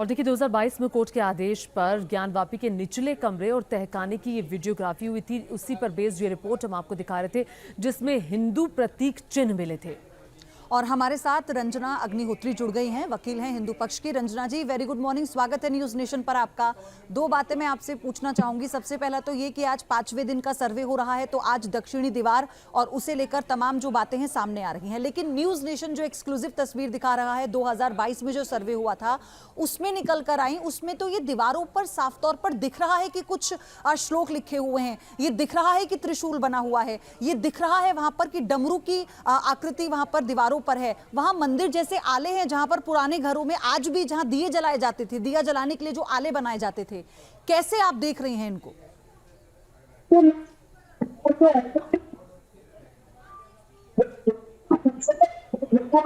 और देखिए 2022 में कोर्ट के आदेश पर ज्ञानवापी के निचले कमरे और तहखाने की ये वीडियोग्राफी हुई थी। उसी पर बेस्ड ये रिपोर्ट हम आपको दिखा रहे थे जिसमें हिंदू प्रतीक चिन्ह मिले थे। और हमारे साथ रंजना अग्निहोत्री जुड़ गई हैं, वकील हैं हिंदू पक्ष की। रंजना जी, वेरी गुड मॉर्निंग, स्वागत है न्यूज नेशन पर आपका। दो बातें मैं आपसे पूछना चाहूंगी। सबसे पहला तो ये कि आज 5वें दिन का सर्वे हो रहा है, तो आज दक्षिणी दीवार और उसे लेकर तमाम जो बातें हैं सामने आ रही हैं, लेकिन न्यूज नेशन जो एक्सक्लूसिव तस्वीर दिखा रहा है 2022 में जो सर्वे हुआ था उसमें निकल कर आई, उसमें तो ये दीवारों पर साफ तौर पर दिख रहा है कि कुछ श्लोक लिखे हुए हैं, ये दिख रहा है कि त्रिशूल बना हुआ है, ये दिख रहा है वहां पर कि डमरू की आकृति वहां पर दीवारों पर है। वहां मंदिर जैसे आले हैं जहां पर पुराने घरों में आज भी जहां दिए जलाए जाते थे, दिया जलाने के लिए जो आले बनाए जाते थे, कैसे आप देख रही हैं इनको?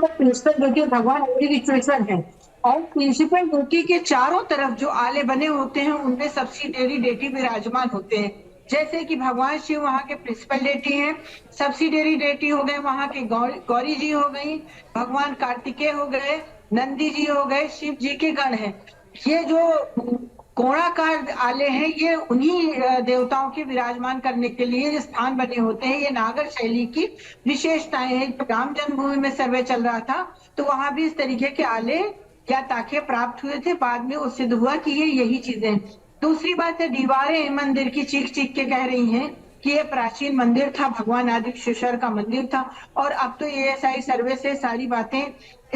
प्रिंसिपल ड्यूटी भगवान रिचुएशन है और प्रिंसिपल ड्यूटी के चारों तरफ जो आले बने होते हैं उनमें सब्सिडियरी डेटी विराजमान होते हैं। जैसे कि भगवान शिव वहाँ के प्रिंसिपल डेटी हैं, सब्सिडियरी डेटी हो गए वहाँ के गौरी जी हो गई, भगवान कार्तिकेय हो गए, नंदी जी हो गए, शिव जी के गण हैं। ये जो कोणाकार आले हैं ये उन्हीं देवताओं के विराजमान करने के लिए स्थान बने होते हैं। ये नागर शैली की विशेषताएं हैं। राम जन्मभूमि में सर्वे चल रहा था तो वहां भी इस तरीके के आले या ताखे प्राप्त हुए थे। बाद में वो सिद्ध हुआ कि ये यही चीजें हैं। दूसरी बात है, दीवारें मंदिर की चीख चीख के कह रही हैं कि ये प्राचीन मंदिर था, भगवान आदिशेश्वर का मंदिर था। और अब तो एएसआई सर्वे से सारी बातें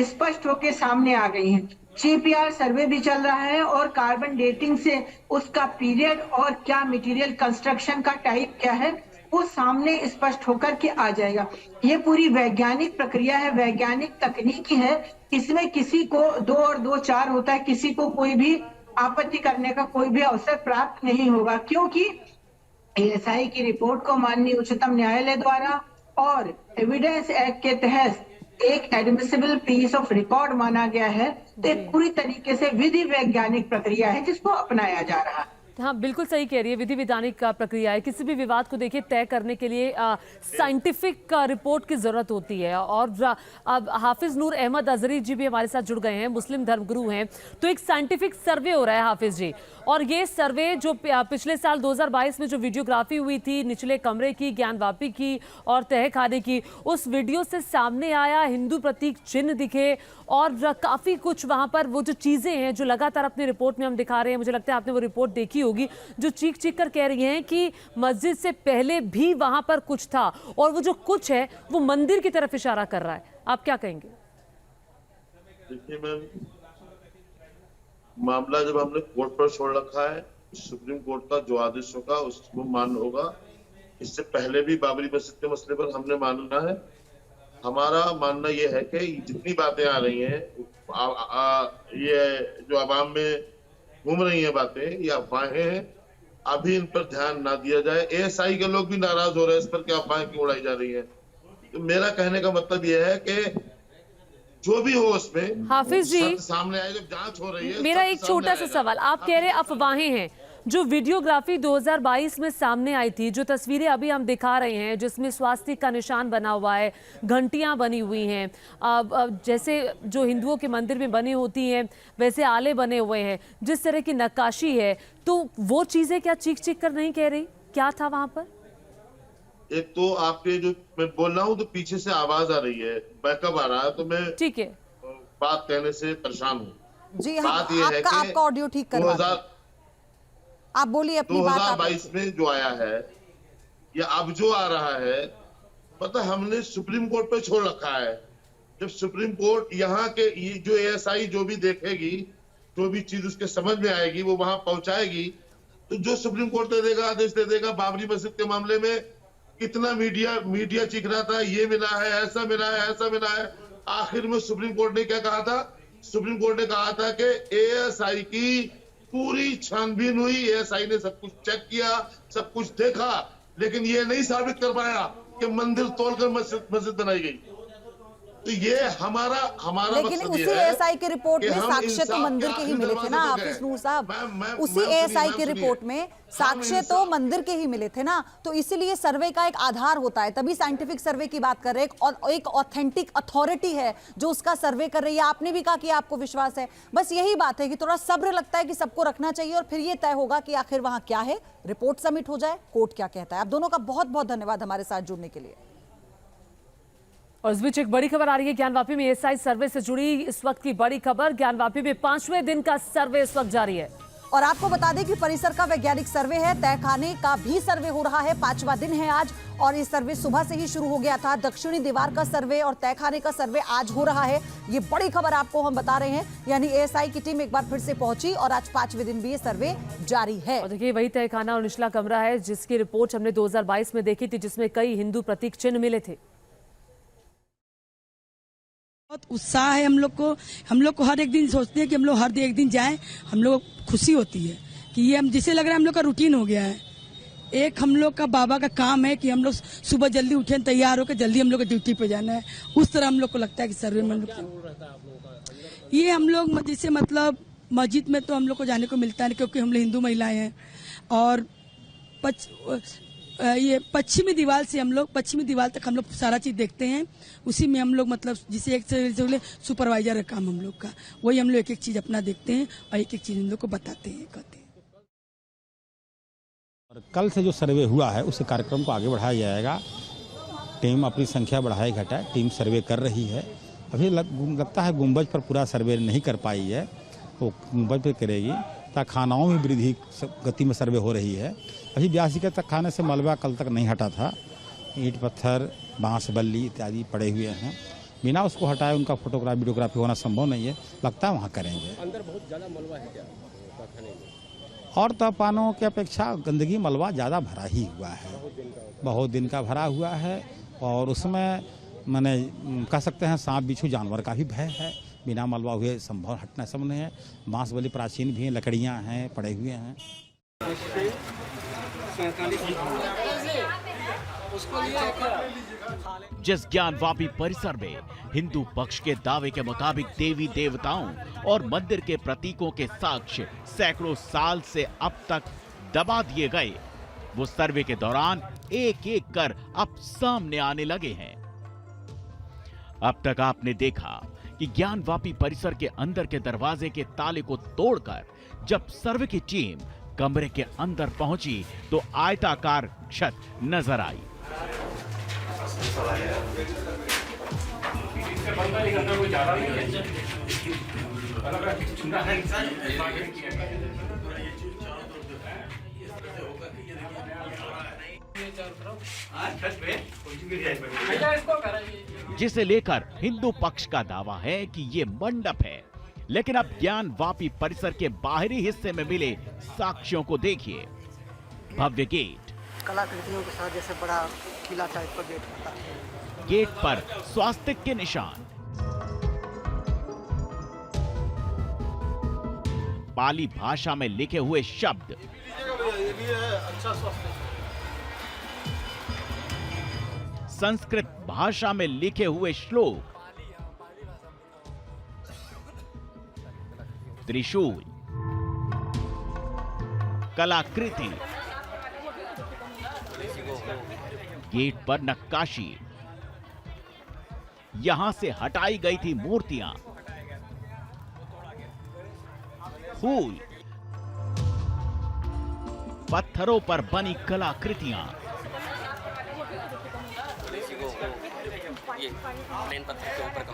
स्पष्ट होकर सामने आ गई हैं। जीपीआर सर्वे भी चल रहा है और कार्बन डेटिंग से उसका पीरियड और क्या मटेरियल कंस्ट्रक्शन का टाइप क्या है वो सामने स्पष्ट होकर के आ जाएगा। ये पूरी वैज्ञानिक प्रक्रिया है, वैज्ञानिक तकनीकी है। इसमें किसी को 2 और 2 4 होता है, किसी को कोई भी आपत्ति करने का कोई भी अवसर प्राप्त नहीं होगा, क्योंकि एएसआई की रिपोर्ट को माननीय उच्चतम न्यायालय द्वारा और एविडेंस एक्ट के तहत एक एडमिसिबल पीस ऑफ रिकॉर्ड माना गया है। तो एक पूरी तरीके से विधि वैज्ञानिक प्रक्रिया है जिसको अपनाया जा रहा है। हाँ, बिल्कुल सही कह रही है, विधि विधानिक का प्रक्रिया है। किसी भी विवाद को देखिए तय करने के लिए साइंटिफिक रिपोर्ट की जरूरत होती है। और अब हाफिज नूर अहमद अजहरी जी भी हमारे साथ जुड़ गए हैं, मुस्लिम धर्मगुरु हैं। तो एक साइंटिफिक सर्वे हो रहा है हाफिज जी, और ये सर्वे जो पिछले साल 2022 में जो वीडियोग्राफी हुई थी निचले कमरे की, ज्ञानवापी की और तहखाने की, उस वीडियो से सामने आया हिंदू प्रतीक चिन्ह दिखे और काफी कुछ वहां पर वो जो चीजें हैं जो लगातार अपनी रिपोर्ट में हम दिखा रहे हैं, मुझे लगता है आपने वो रिपोर्ट देखी होगी, जो चीख चीख कर कह रही हैं कि मस्जिद से पहले भी वहां पर कुछ था और वो जो कुछ है वो मंदिर की तरफ इशारा कर रहा है। आप क्या कहेंगे? देखिए मैम, मामला जब हमने कोर्ट पर छोड़ रखा है, सुप्रीम कोर्ट का जो आदेश होगा उसको मान्य होगा। इससे पहले भी बाबरी मस्जिद के मसले पर हमने मानना है। हमारा मानना यह है कि जितनी बातें आ रही हैं ये जो आवाम में घूम रही हैं बातें, ये अफवाहें हैं, अभी इन पर ध्यान ना दिया जाए। एएसआई के लोग भी नाराज हो रहे हैं इस पर कि अफवाहें क्यों उड़ाई जा रही हैं। तो मेरा कहने का मतलब यह है कि जो भी हो उसमें हाफिज जी सामने आए, जब जांच हो रही है। मेरा एक छोटा सा सवाल, आप कह रहे अफवाहें हैं, जो वीडियोग्राफी 2022 में सामने आई थी, जो तस्वीरें अभी हम दिखा रहे हैं जिसमें स्वास्तिक का निशान बना हुआ है, घंटियां बनी हुई हैं, जैसे जो हिंदुओं के मंदिर में बनी होती हैं वैसे आले बने हुए हैं, जिस तरह की नक्काशी है, तो वो चीजें क्या चीख चीख कर नहीं कह रही? क्या था वहां पर? एक तो आपके जो मैं बोल रहा हूँ तो पीछे से आवाज आ रही है, बैकअप आ रहा है, तो मैं ठीक है बात कहने से परेशान हूँ। जी बात ये है कि आपका ऑडियो ठीक करवा दें। आप बोलिए अपनी बात। 2022 में जो आया है या अब जो आ रहा है, पता हमने सुप्रीम कोर्ट पे छोड़ रखा है। जब सुप्रीम कोर्ट यहाँ के जो एएसआई जो भी देखेगी, जो भी चीज उसके समझ में आएगी वो वहां पहुंचाएगी, तो जो सुप्रीम कोर्ट दे देगा, आदेश दे देगा। बाबरी मस्जिद के मामले में कितना मीडिया चीख रहा था, ये मिला है, ऐसा मिला है, ऐसा मिला है। आखिर में सुप्रीम कोर्ट ने क्या कहा था? सुप्रीम कोर्ट ने कहा था कि एएसआई की पूरी छानबीन हुई, एएसआई ने सब कुछ चेक किया, सब कुछ देखा, लेकिन ये नहीं साबित कर पाया कि मंदिर तोड़कर मस्जिद बनाई गई। तो ये हमारा लेकिन मकसद उसी ये है एएसआई की रिपोर्ट कि में हम साक्ष्य तो इंसाफ मंदिर के के ही आखिरी मिले थे ना दरवाजे पर हाफिज गए। नूर साहब। उसी सुनिए, एएसआई की सुनिए। रिपोर्ट में साक्ष्य हम तो मंदिर के ही मिले थे ना, तो इसीलिए सर्वे का एक आधार होता है, तभी साइंटिफिक सर्वे की बात कर रहे हैं। और एक ऑथेंटिक अथॉरिटी है जो उसका सर्वे कर रही है। आपने भी कहा कि आपको विश्वास है, बस यही बात है कि थोड़ा सब्र लगता है कि सबको रखना चाहिए और फिर ये तय होगा कि आखिर वहां क्या है, रिपोर्ट सबमिट हो जाए, कोर्ट क्या कहता है। आप दोनों का बहुत बहुत धन्यवाद हमारे साथ जुड़ने के लिए। और इस बीच एक बड़ी खबर आ रही है ज्ञानवापी में एएसआई सर्वे से जुड़ी इस वक्त की बड़ी खबर। ज्ञानवापी में 5वें दिन का सर्वे इस वक्त जारी है और आपको बता दें कि परिसर का वैज्ञानिक सर्वे है, तहखाने का भी सर्वे हो रहा है। 5वां दिन है आज और ये सर्वे सुबह से ही शुरू हो गया था। दक्षिणी दीवार का सर्वे और तहखाने का सर्वे आज हो रहा है। ये बड़ी खबर आपको हम बता रहे हैं, यानी एएसआई की टीम एक बार फिर से पहुंची और आज 5वें दिन भी ये सर्वे जारी है। और देखिए वही तहखाना और निचला कमरा है जिसकी रिपोर्ट हमने 2022 में देखी थी, जिसमें कई हिंदू प्रतीक चिन्ह मिले थे। बहुत उत्साह है हम लोग को हर एक दिन सोचते हैं कि हम लोग हर एक दिन जाएं। हम लोग खुशी होती है कि ये हम जिसे लग रहा है हम लोग का रूटीन हो गया है। एक हम लोग का बाबा का काम है कि हम लोग सुबह जल्दी उठें, तैयार होकर जल्दी हम लोग को ड्यूटी पे जाना है। उस तरह हम लोग को लगता है कि सर्वे में ये हम लोग जैसे मतलब मस्जिद में तो हम लोग को जाने को मिलता है क्योंकि हम लोग हिंदू महिलाएं हैं। और ये पश्चिमी दीवार से हम लोग पश्चिमी दीवार तक हम लोग सारा चीज देखते हैं। उसी में हम लोग मतलब जिसे एक से सुपरवाइजर है काम हम लोग का, वही हम लोग एक एक चीज अपना देखते हैं और एक एक चीज हम लोग को बताते हैं, कहते हैं। और कल से जो सर्वे हुआ है उस कार्यक्रम को आगे बढ़ाया जाएगा। टीम अपनी संख्या बढ़ाए घटाए, टीम सर्वे कर रही है। अभी लगता है गुंबज पर पूरा सर्वे नहीं कर पाई है, वो गुंबज पर करेगी। तहखानाओं में वृद्धि गति में सर्वे हो रही है। अभी 82 के तहखाने से मलबा कल तक नहीं हटा था। ईंट पत्थर बांस बल्ली इत्यादि पड़े हुए हैं, बिना उसको हटाए उनका फोटोग्राफी वीडियोग्राफी होना संभव नहीं है। लगता है वहाँ करेंगे। अंदर बहुत ज़्यादा मलबा है क्या तहखाने में? और तहखानों की अपेक्षा गंदगी मलबा ज़्यादा भरा ही हुआ है, बहुत दिन का भरा हुआ है। और उसमें मैंने कह सकते हैं सांप बिच्छू जानवर का भी भय है। बिना मलबा हुए संभव हटना संभव नहीं है। बांस बल्ली प्राचीन भी हैं, लकड़ियाँ हैं, पड़े हुए हैं। जिस ज्ञानवापी परिसर में हिंदू पक्ष के दावे के मुताबिक देवी देवताओं और मंदिर के प्रतीकों के साक्ष्य सैकड़ों साल से अब तक दबा दिए गए, वो सर्वे के दौरान एक एक कर अब सामने आने लगे हैं। अब तक आपने देखा कि ज्ञानवापी परिसर के अंदर के दरवाजे के ताले को तोड़कर जब सर्वे की टीम कमरे के अंदर पहुंची तो आयताकार छत नजर आई। जिसे लेकर हिंदू पक्ष का दावा है कि ये मंडप है, लेकिन अब ज्ञानवापी परिसर के बाहरी हिस्से में मिले साक्ष्यों को देखिए। भव्य गेट, कलाकृतियों के साथ जैसे बड़ा किला टाइप का गेट होता है। गेट पर स्वास्तिक के निशान, पाली भाषा में लिखे हुए शब्द, संस्कृत भाषा में लिखे हुए श्लोक, त्रिशूल, कलाकृति, गेट पर नक्काशी, यहां से हटाई गई थी मूर्तियां, फूल, पत्थरों पर बनी कलाकृतियां, प्लेन पत्थर के ऊपर का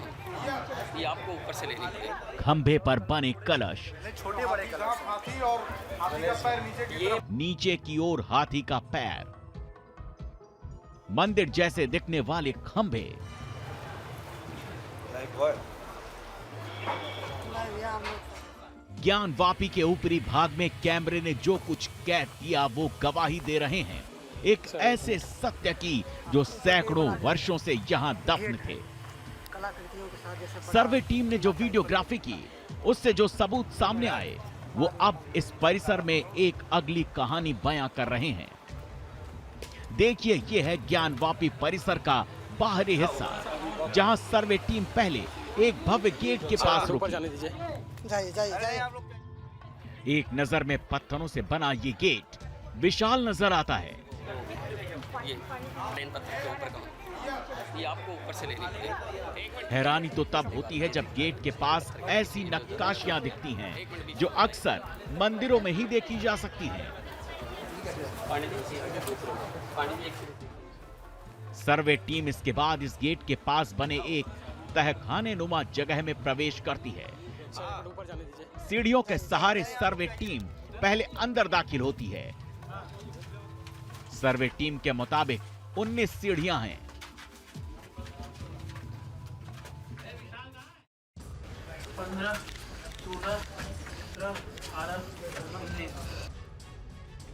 ये आपको ऊपर से लेनी पड़ेगी। खंभे पर बने कलश, छोटे बड़े कलश, हाथी और हाथी का पैर नीचे की ओर हाथी का पैर, मंदिर जैसे दिखने वाले खंभे, ज्ञानवापी के ऊपरी भाग में कैमरे ने जो कुछ कैद किया वो गवाही दे रहे हैं एक ऐसे सत्य की जो सैकड़ों वर्षों से यहाँ दफन थे। सर्वे टीम ने जो वीडियोग्राफी की उससे जो सबूत सामने आए वो अब इस परिसर में एक अगली कहानी बयां कर रहे हैं। देखिए, ये है ज्ञानवापी परिसर का बाहरी हिस्सा। जहां सर्वे टीम पहले एक भव्य गेट के पास रुकी। जाइए जाइए जाइए। एक नजर में पत्थरों से बना ये गेट विशाल नजर आता है। ये प्लेन पत्थर के ऊपर का, ये आपको ऊपर से लेनी पड़ेगी। हैरानी तो तब होती है जब गेट के पास ऐसी नक्काशियां दिखती हैं जो अक्सर मंदिरों में ही देखी जा सकती हैं। पानी दीजिए, पानी भी एक। सर्वे टीम इसके बाद इस गेट के पास बने एक तहखाने नुमा जगह में प्रवेश करती है। ऊपर जाने दीजिए। सीढ़ियों के सहारे सर्वे टीम पहले अंदर दाखिल होती है। सर्वे टीम के मुताबिक 19 सीढ़ियां हैं।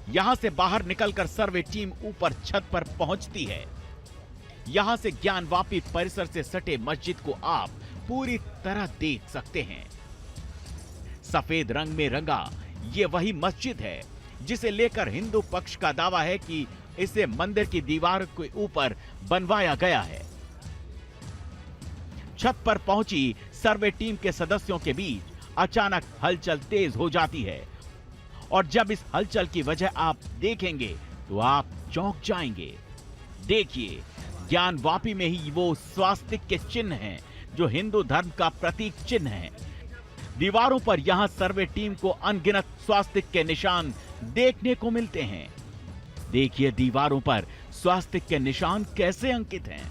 यहां से बाहर निकलकर सर्वे टीम ऊपर छत पर पहुंचती है। यहां से ज्ञानवापी परिसर से सटे मस्जिद को आप पूरी तरह देख सकते हैं। सफेद रंग में रंगा ये वही मस्जिद है जिसे लेकर हिंदू पक्ष का दावा है कि इसे मंदिर की दीवार के ऊपर बनवाया गया है। छत पर पहुंची सर्वे टीम के सदस्यों के बीच अचानक हलचल तेज हो जाती है और जब इस हलचल की वजह आप देखेंगे तो आप चौंक जाएंगे। देखिए, ज्ञानवापी में ही वो स्वास्तिक के चिन्ह हैं जो हिंदू धर्म का प्रतीक चिन्ह है। दीवारों पर यहां सर्वे टीम को अनगिनत स्वास्तिक के निशान देखने को मिलते हैं। देखिए दीवारों पर स्वास्तिक के निशान कैसे अंकित हैं।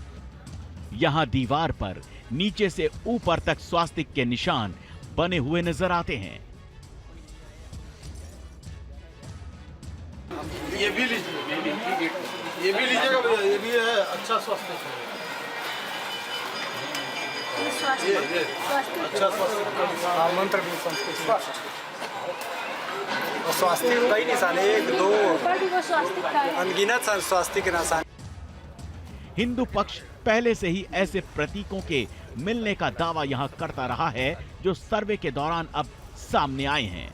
यहां दीवार पर नीचे से ऊपर तक स्वास्तिक के निशान बने हुए नजर आते हैं। ये भी लीजिए, ये भी लीजिएगा भैया, ये भी है अच्छा स्वास्थ्य है। ये अच्छा स्वास्थ्य मंत्र भी संस्कृत और स्वास्थ्य कई निशान, 1 2 अनगिनत स्वास्थ्य के निशान। हिंदू पक्ष पहले से ही ऐसे प्रतीकों के मिलने का दावा यहां करता रहा है जो सर्वे के दौरान अब सामने आए हैं।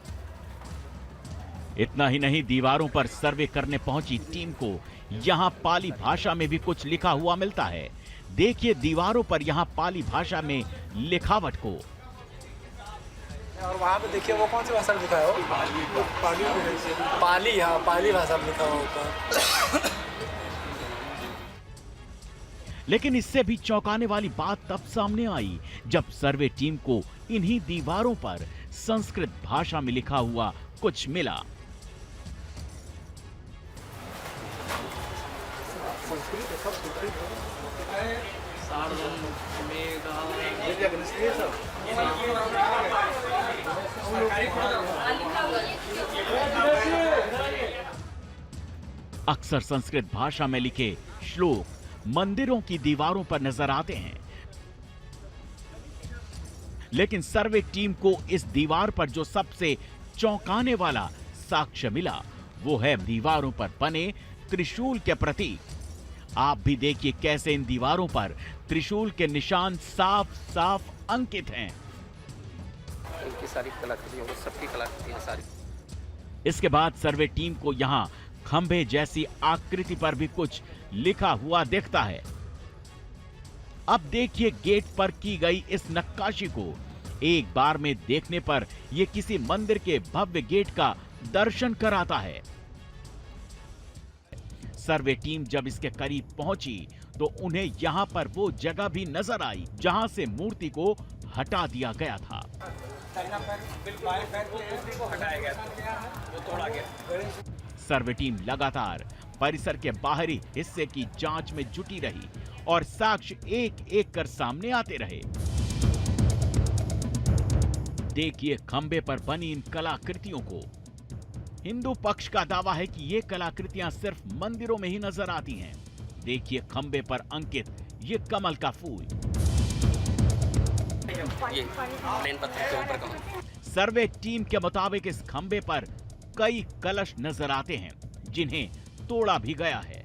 इतना ही नहीं, दीवारों पर सर्वे करने पहुंची टीम को यहां पाली भाषा में भी कुछ लिखा हुआ मिलता है। देखिए दीवारों पर यहां पाली भाषा में लिखावट को। और वहाँ पे देखिए वो कौन सी भाषा में लिखा है? पाली, हाँ पाली भाषा में लिखा हुआ ऊपर। लेकिन इससे भी चौंकाने वाली बात तब सामने आई जब सर्वे टीम को इन्हीं दीवारों पर संस्कृत भाषा में लिखा हुआ कुछ मिला। अक्सर संस्कृत भाषा में लिखे श्लोक मंदिरों की दीवारों पर नजर आते हैं, लेकिन सर्वे टीम को इस दीवार पर जो सबसे चौंकाने वाला साक्ष्य मिला वो है दीवारों पर बने त्रिशूल के प्रतीक। आप भी देखिए कैसे इन दीवारों पर त्रिशूल के निशान साफ साफ अंकित हैं। उनकी सारी कलाकृतियां, वो सबकी कलाकृतियां सारी। इसके बाद सर्वे टीम को यहां खंभे जैसी आकृति पर भी कुछ लिखा हुआ दिखता है। अब देखिए गेट पर की गई इस नक्काशी को। एक बार में देखने पर यह किसी मंदिर के भव्य गेट का दर्शन कराता है। सर्वे टीम जब इसके करीब पहुंची तो उन्हें यहां पर वो जगह भी नजर आई जहां से मूर्ति को हटा दिया गया था। सर्वे टीम लगातार परिसर के बाहरी हिस्से की जांच में जुटी रही और साक्ष्य एक एक कर सामने आते रहे। देखिए खंबे पर बनी इन कलाकृतियों को। हिंदू पक्ष का दावा है कि ये कलाकृतियां सिर्फ मंदिरों में ही नजर आती हैं। देखिए खंबे पर अंकित ये कमल का फूल। ये प्लेन पत्थर के ऊपर का। सर्वे टीम के मुताबिक इस खंबे पर कई कलश नजर आते हैं जिन्हें तोड़ा भी गया है।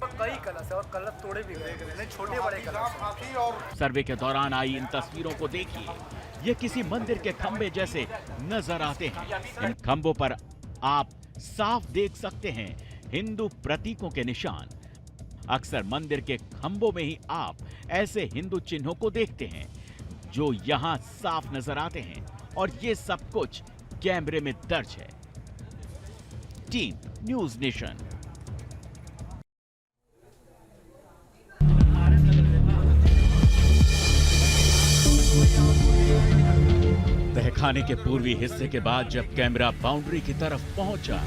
कई कलश और कलश तोड़े भी गए, छोटे बड़े कलश। सर्वे के दौरान आई इन तस्वीरों को देखिए, ये किसी मंदिर के खंबे जैसे नजर आते हैं। इन खंबों पर आप साफ देख सकते हैं हिंदू प्रतीकों के निशान। अक्सर मंदिर के खंभों में ही आप ऐसे हिंदू चिन्हों को देखते हैं जो यहाँ साफ नजर आते हैं, और ये सब कुछ कैमरे में दर्ज है। Team news nation. तहखाने के पूर्वी हिस्से के बाद जब कैमरा बाउंड्री की तरफ पहुंचा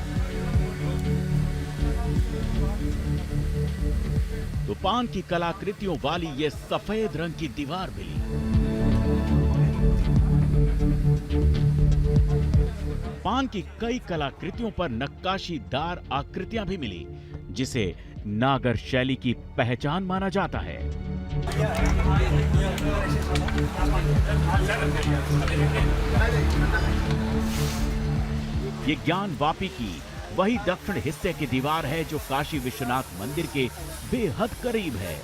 तो पान की कलाकृतियों वाली ये सफेद रंग की दीवार मिली। पान की कई कलाकृतियों पर नक्काशीदार आकृतियां भी मिली, जिसे नागर शैली की पहचान माना जाता है। ये ज्ञान वापी की वही दक्षिण हिस्से की दीवार है जो काशी विश्वनाथ मंदिर के बेहद करीब है।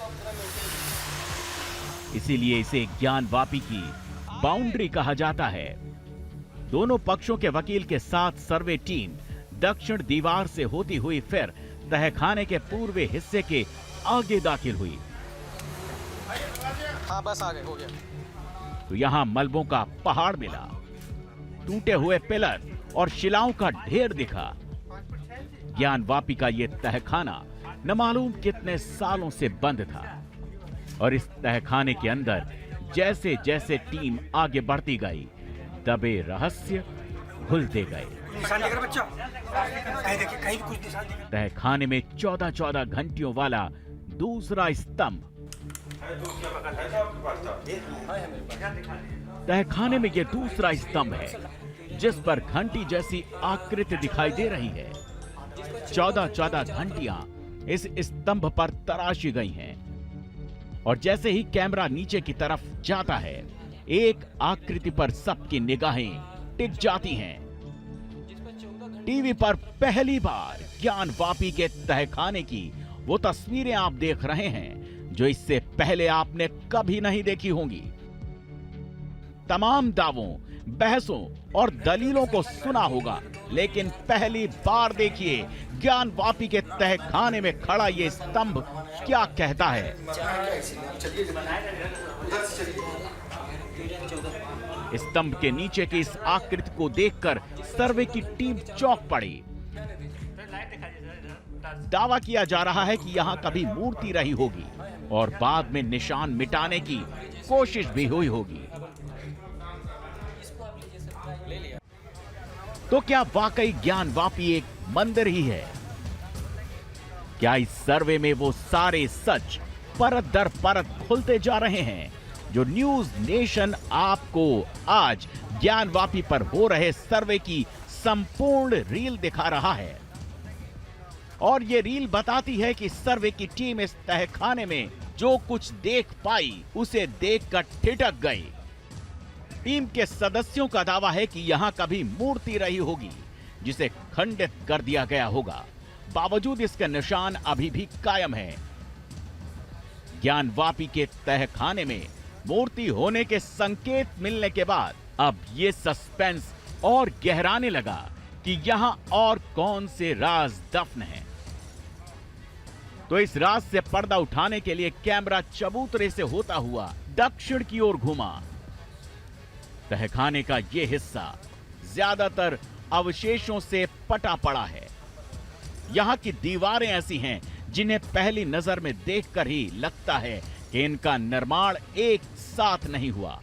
इसीलिए इसे ज्ञान वापी की बाउंड्री कहा जाता है। दोनों पक्षों के वकील के साथ सर्वे टीम दक्षिण दीवार से होती हुई फिर तहखाने के पूर्वी हिस्से के आगे दाखिल हुई। हाँ बस आ गए, हो गया। तो यहां मलबों का पहाड़ मिला, टूटे हुए पिलर और शिलाओं का ढेर दिखा। ज्ञान वापी का यह तहखाना न मालूम कितने सालों से बंद था, और इस तहखाने के अंदर जैसे जैसे टीम आगे बढ़ती गई दबे रहस्य खुलते गए। तहखाने में 14-14 घंटियों वाला दूसरा स्तंभ। तहखाने में यह दूसरा स्तंभ है जिस पर घंटी जैसी आकृति दिखाई दे रही है। 14-14 घंटियां इस स्तंभ पर तराशी गई हैं, और जैसे ही कैमरा नीचे की तरफ जाता है एक आकृति पर सबकी निगाहें टिक जाती हैं। टीवी पर पहली बार ज्ञान वापी के तहखाने की वो तस्वीरें आप देख रहे हैं जो इससे पहले आपने कभी नहीं देखी होंगी। तमाम दावों, बहसों और दलीलों को सुना होगा, लेकिन पहली बार देखिए ज्ञान वापी के तहखाने में खड़ा ये स्तंभ क्या कहता है। स्तंभ के नीचे की इस आकृति को देखकर सर्वे की टीम चौंक पड़ी। दावा किया जा रहा है कि यहां कभी मूर्ति रही होगी और बाद में निशान मिटाने की कोशिश भी हुई होगी। तो क्या वाकई ज्ञान वापी एक मंदिर ही है? क्या इस सर्वे में वो सारे सच परत दर परत खुलते जा रहे हैं जो न्यूज नेशन आपको आज ज्ञान वापी पर हो रहे सर्वे की संपूर्ण रील दिखा रहा है? और ये रील बताती है कि सर्वे की टीम इस तहखाने में जो कुछ देख पाई उसे देखकर ठिठक गई। टीम के सदस्यों का दावा है कि यहां कभी मूर्ति रही होगी जिसे खंडित कर दिया गया होगा, बावजूद इसके निशान अभी भी कायम है। ज्ञान वापी के तहखाने में मूर्ति होने के संकेत मिलने के बाद अब ये सस्पेंस और गहराने लगा कि यहां और कौन से राज दफन हैं। तो इस राज से पर्दा उठाने के लिए कैमरा चबूतरे से होता हुआ दक्षिण की ओर घुमा। तहखाने का यह हिस्सा ज्यादातर अवशेषों से पटा पड़ा है। यहां की दीवारें ऐसी हैं जिन्हें पहली नजर में देखकर ही लगता है कि इनका निर्माण एक साथ नहीं हुआ।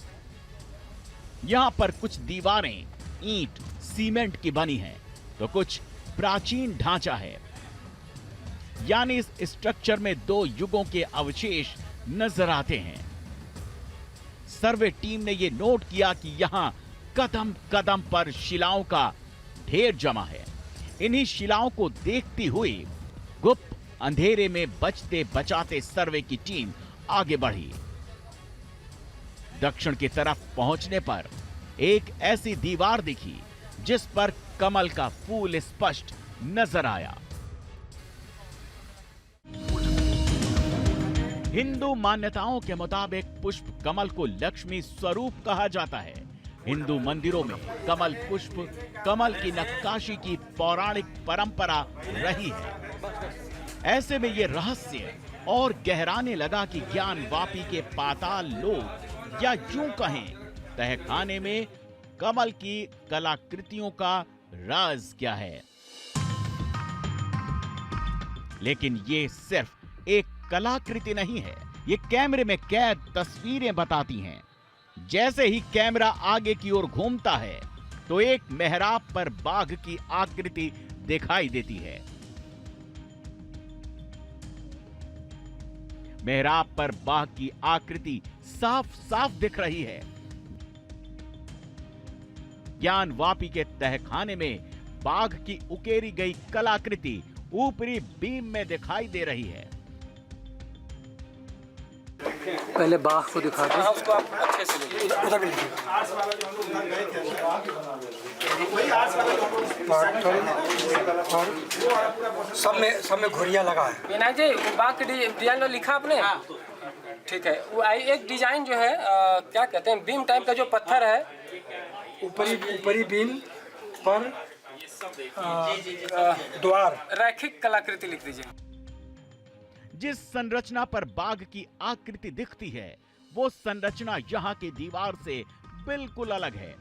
यहां पर कुछ दीवारें ईंट, सीमेंट की बनी हैं, तो कुछ प्राचीन ढांचा है। यानी इस स्ट्रक्चर में दो युगों के अवशेष नजर आते हैं। सर्वे टीम ने यह नोट किया कि यहां कदम कदम पर शिलाओं का ढेर जमा है। इन्हीं शिलाओं को देखती हुई गुप्त अंधेरे में बचते बचाते सर्वे की टीम आगे बढ़ी। दक्षिण की तरफ पहुंचने पर एक ऐसी दीवार दिखी जिस पर कमल का फूल स्पष्ट नजर आया। हिंदू मान्यताओं के मुताबिक पुष्प कमल को लक्ष्मी स्वरूप कहा जाता है। हिंदू मंदिरों में कमल पुष्प, कमल की नक्काशी की पौराणिक परंपरा रही है। ऐसे में ये रहस्य और गहराने लगा कि ज्ञानवापी के पाताल लोक या यूं कहें तहखाने में कमल की कलाकृतियों का राज क्या है। लेकिन ये सिर्फ एक कलाकृति नहीं है, ये कैमरे में कैद तस्वीरें बताती हैं। जैसे ही कैमरा आगे की ओर घूमता है तो एक मेहराब पर बाघ की आकृति दिखाई देती है। मेहराब पर बाघ की आकृति साफ साफ दिख रही है। ज्ञानवापी के तहखाने में बाघ की उकेरी गई कलाकृति ऊपरी बीम में दिखाई दे रही है। पहले बाघ को दिखा दो। उसको आप अच्छे से उधर भी सब में घुरिया लगा है। विनायक जी, वो बाघ के डिजाइन लिखा आपने? ठीक है। वो एक डिजाइन जो है क्या कहते हैं, बीम टाइप का जो पत्थर है, ऊपरी बीम पर द्वार रैखिक कलाकृति लिख दीजिए। जिस संरचना पर बाघ की आकृति दिखती है वो संरचना यहाँ की दीवार से बिल्कुल अलग है।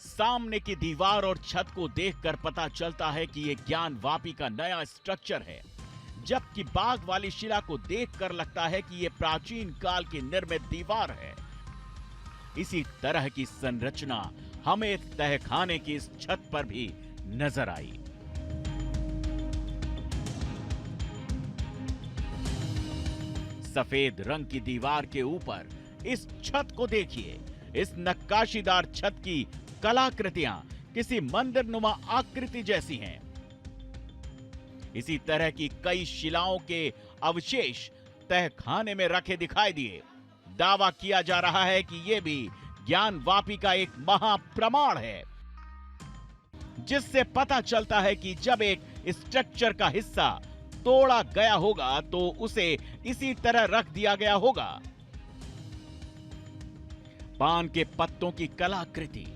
सामने की दीवार और छत को देखकर पता चलता है कि ये ज्ञानवापी का नया स्ट्रक्चर है, जबकि बाघ वाली शिला को देखकर लगता है कि ये प्राचीन काल की निर्मित दीवार है। इसी तरह की संरचना हमें तहखाने की इस छत पर भी नजर आई। सफेद रंग की दीवार के ऊपर इस छत को देखिए। इस नक्काशीदार छत की कलाकृतियां किसी मंदिरनुमा आकृति जैसी हैं। इसी तरह की कई शिलाओं के अवशेष तहखाने में रखे दिखाई दिए। दावा किया जा रहा है कि यह भी ज्ञानवापी का एक महाप्रमाण है, जिससे पता चलता है कि जब एक स्ट्रक्चर का हिस्सा तोड़ा गया होगा तो उसे इसी तरह रख दिया गया होगा। पान के पत्तों की कलाकृति,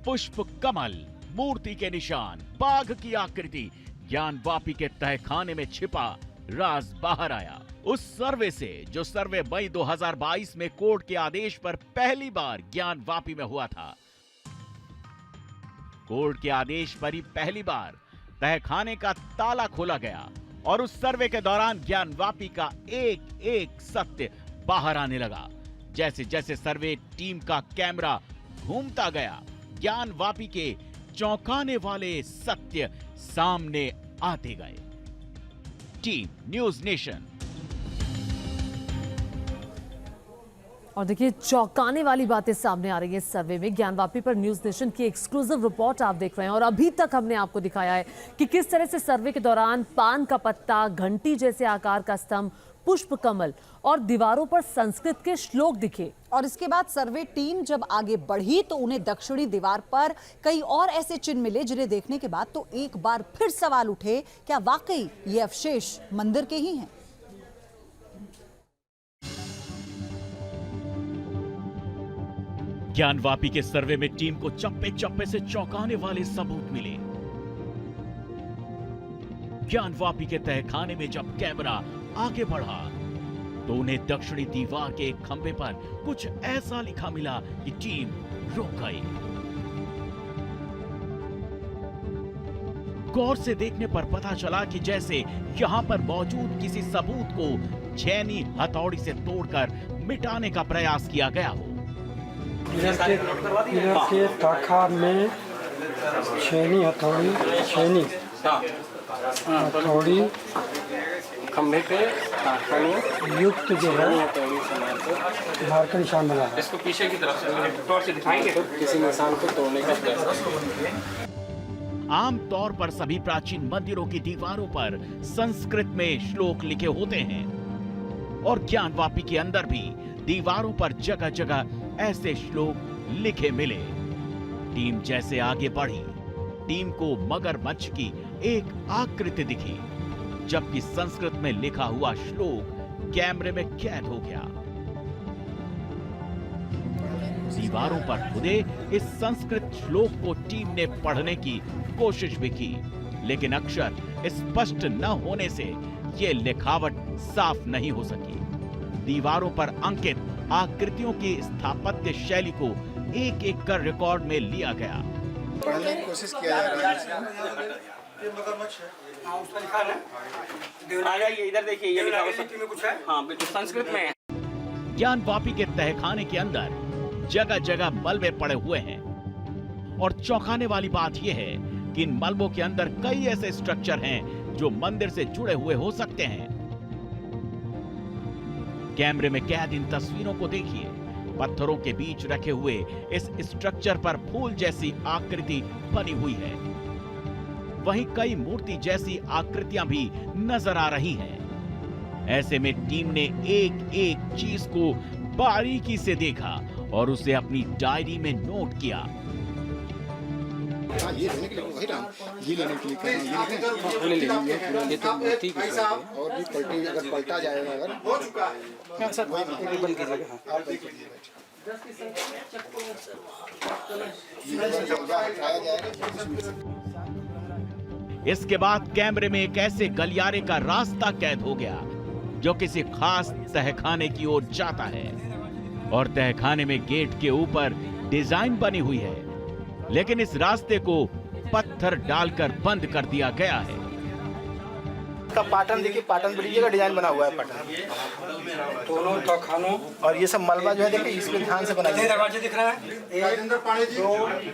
पुष्प कमल, मूर्ति के निशान, बाघ की आकृति, ज्ञानवापी के तहखाने में छिपा राज बाहर आया। उस सर्वे से जो सर्वे मई 2022 में कोर्ट के आदेश पर पहली बार ज्ञानवापी में हुआ था। कोर्ट के आदेश पर ही पहली बार तहखाने का ताला खोला गया और उस सर्वे के दौरान ज्ञानवापी का एक एक सत्य बाहर आने लगा। जैसे जैसे सर्वे टीम का कैमरा घूमता गया, ज्ञानवापी के चौंकाने वाले सत्य सामने आते गए। Team news nation. और देखिए, चौंकाने वाली बातें सामने आ रही है इस सर्वे में। ज्ञानवापी पर न्यूज़ नेशन की एक्सक्लूसिव रिपोर्ट आप देख रहे हैं और अभी तक हमने आपको दिखाया है कि किस तरह से सर्वे के दौरान पान का पत्ता, घंटी जैसे आकार का स्तंभ, पुष्प कमल और दीवारों पर संस्कृत के श्लोक दिखे। और इसके बाद सर्वे टीम जब आगे बढ़ी तो उन्हें दक्षिणी दीवार पर कई और ऐसे चिन्ह मिले जिन्हें देखने के बाद तो एक बार फिर सवाल उठे, क्या वाकई ये अवशेष मंदिर के ही हैं? ज्ञानवापी के सर्वे में टीम को चप्पे चप्पे से चौंकाने वाले सबूत मिले। ज्ञानवापी के तहखाने में जब कैमरा आगे बढ़ा तो उन्हें दक्षिणी दीवार के एक खंभे पर कुछ ऐसा लिखा मिला कि टीम रुक गई। गौर से देखने पर पता चला कि जैसे यहाँ पर मौजूद किसी सबूत को छेनी हथौड़ी से तोड़कर मिटाने का प्रयास किया गया हो। इधर के ताखा में छेनी हथौड़ी खंभे पे युक्त जो है बाहर का निशान बना है। इसको पीछे की तरफ से टॉर्च से दिखाएंगे तो किसी निशान को तोड़ने का प्रयास। आमतौर पर सभी प्राचीन मंदिरों की दीवारों पर संस्कृत में श्लोक लिखे होते हैं और ज्ञानवापी के अंदर भी दीवारों पर जगह जगह ऐसे श्लोक लिखे मिले। टीम जैसे आगे बढ़ी, टीम को मगरमच्छ की एक आकृति दिखी, जबकि संस्कृत में लिखा हुआ श्लोक कैमरे में कैद हो गया। दीवारों पर खुदे इस संस्कृत श्लोक को टीम ने पढ़ने की कोशिश भी की, लेकिन अक्षर स्पष्ट न होने से ये लिखावट साफ नहीं हो सकी। दीवारों पर अंकित आकृतियों की स्थापत्य शैली को एक एक कर रिकॉर्ड में लिया गया। पढ़ने की कोशिश किया जा रहा है। इधर देखिए, ये लिखा हुआ कुछ है। हाँ, संस्कृत में है। ज्ञानवापी के तहखाने के अंदर जगह जगह मलबे पड़े हुए हैं और चौंकाने वाली बात यह है कि इन मलबों के अंदर कई ऐसे स्ट्रक्चर हैं जो मंदिर से जुड़े हुए हो सकते हैं। कैमरे में कैद इन तस्वीरों को देखिए। पत्थरों के बीच रखे हुए इस स्ट्रक्चर पर फूल जैसी आकृति बनी हुई है। वहीं कई मूर्ति जैसी आकृतियां भी नजर आ रही हैं। ऐसे में टीम ने एक एक चीज को बारीकी से देखा और उसे अपनी डायरी में नोट किया। ये लेने के लिए वही राम, ये लेने के लिए ये ले तो ठीक है। और भी पलटी, अगर पलटा जाएगा, अगर हो चुका है सर, वही बंद कीजिएगा। आप बंद कीजिएगा। इसके बाद कैमरे में एक ऐसे गलियारे का रास्ता कैद हो गया जो किसी खास तहखाने की ओर जाता है और तहखाने में गेट के ऊपर डिजाइन बनी हुई है, लेकिन इस रास्ते को पत्थर डालकर बंद कर दिया गया है। का पाटन देखिए, पाटन ब्रिज का डिजाइन बना हुआ है। पाटन दोनों तहखानों और ये सब मलबा जो है देखिए, इस पे ध्यान से बना दरवाजे दिख रहा है।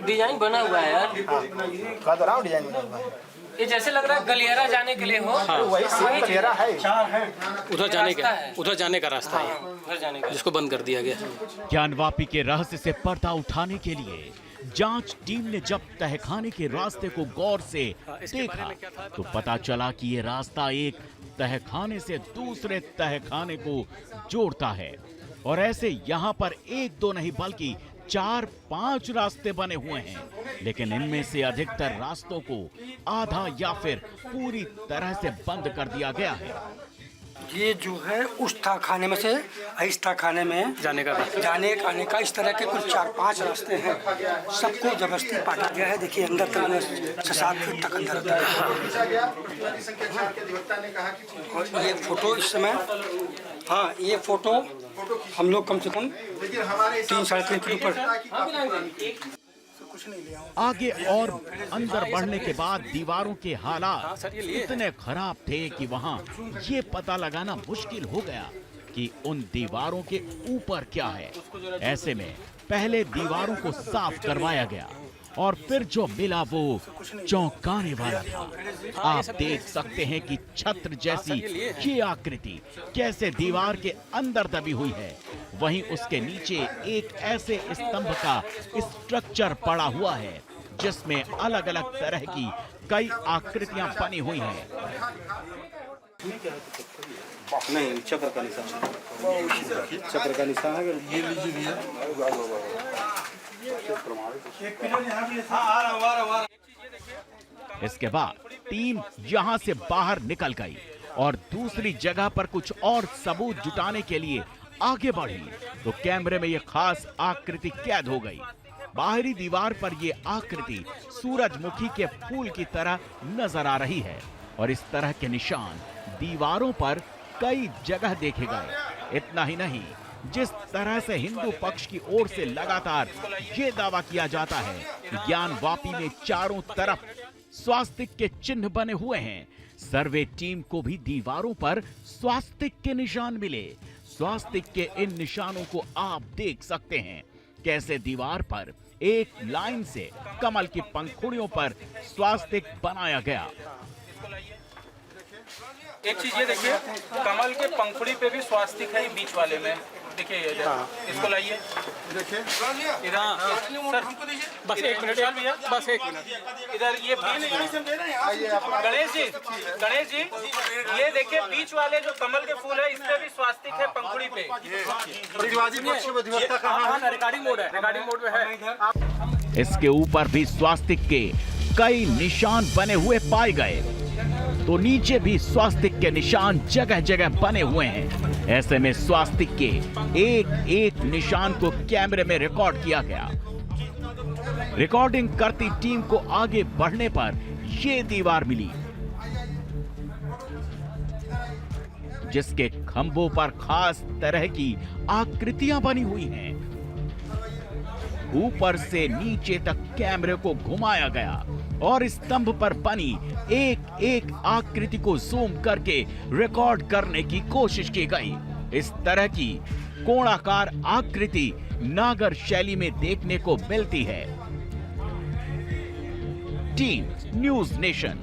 डिजाइन बना हुआ है यार। कहा तो रहा हूं, डिजाइन बना हुआ है। ये जैसे लग रहा है गलियारा जाने के लिए हो। हाँ, वही गलियारा है। उधर जाने का रास्ता है, उधर जाने का, जिसको बंद कर दिया गया। ज्ञानवापी के रहस्य से पर्दा उठाने के लिए जांच टीम ने जब तहखाने के रास्ते को गौर से देखा तो पता चला कि ये रास्ता एक तहखाने से दूसरे तहखाने को जोड़ता है और ऐसे यहाँ पर एक दो नहीं बल्कि 4-5 रास्ते बने हुए हैं, लेकिन इनमें से अधिकतर रास्तों को आधा या फिर पूरी तरह से बंद कर दिया गया है। ये जो है उस तहखाने में से इस तहखाने में जाने आने का इस तरह के कुल 4-5 रास्ते हैं। सबको जबरदस्ती काटा गया है। देखिए अंदर तक 6-7 फीट तक अंदर और ये फोटो इस समय, हाँ ये फोटो हम लोग कम से कम 3-3.5 फीट ऊपर। आगे और अंदर बढ़ने के बाद दीवारों के हालात इतने खराब थे कि वहां ये पता लगाना मुश्किल हो गया कि उन दीवारों के ऊपर क्या है। ऐसे में पहले दीवारों को साफ करवाया गया और फिर जो मिला वो चौंकाने वाला था। आप देख सकते हैं कि छत्र जैसी ये आकृति कैसे दीवार के अंदर दबी हुई है। वहीं उसके नीचे एक ऐसे स्तंभ का स्ट्रक्चर पड़ा हुआ है जिसमें अलग अलग तरह की कई आकृतियां बनी हुई हैं। नहीं, चक्र का निशान है। ये लीजिए इसके बाद टीम यहां से बाहर निकल गई और दूसरी जगह पर कुछ और सबूत जुटाने के लिए आगे बढ़ी तो कैमरे में यह खास आकृति कैद हो गई। बाहरी दीवार पर यह आकृति सूरजमुखी के फूल की तरह नजर आ रही है और इस तरह के निशान दीवारों पर कई जगह देखे गए। इतना ही नहीं, जिस तरह से हिंदू पक्ष की ओर से लगातार ये दावा किया जाता है कि ज्ञानवापी में चारों तरफ स्वास्तिक के चिन्ह बने हुए हैं, सर्वे टीम को भी दीवारों पर स्वास्तिक के निशान मिले। स्वास्तिक के इन निशानों को आप देख सकते हैं कैसे दीवार पर एक लाइन से कमल की पंखुड़ियों पर स्वास्तिक बनाया गया। एक चीज ये देखिए, कमल के पंखुड़ी पे भी स्वास्तिक है बीच वाले में। देखिए इसको लाइए, देखिए इधर सर, बस 1 मिनट भैया, बस 1 मिनट। इधर ये गणेश जी ये देखिए बीच वाले जो कमल के फूल है इस पे भी स्वास्तिक है पंखुड़ी पे। रिकॉर्डिंग मोड में है। इसके ऊपर भी स्वास्तिक के कई निशान बने हुए पाए गए तो नीचे भी स्वास्तिक के निशान जगह जगह बने हुए हैं। ऐसे में स्वास्तिक के एक एक निशान को कैमरे में रिकॉर्ड किया गया। रिकॉर्डिंग करती टीम को आगे बढ़ने पर ये दीवार मिली। जिसके खंभों पर खास तरह की आकृतियां बनी हुई हैं। ऊपर से नीचे तक कैमरे को घुमाया गया और स्तंभ पर बनी एक एक आकृति को जूम करके रिकॉर्ड करने की कोशिश की गई। इस तरह की कोणाकार आकृति नागर शैली में देखने को मिलती है। Team news nation.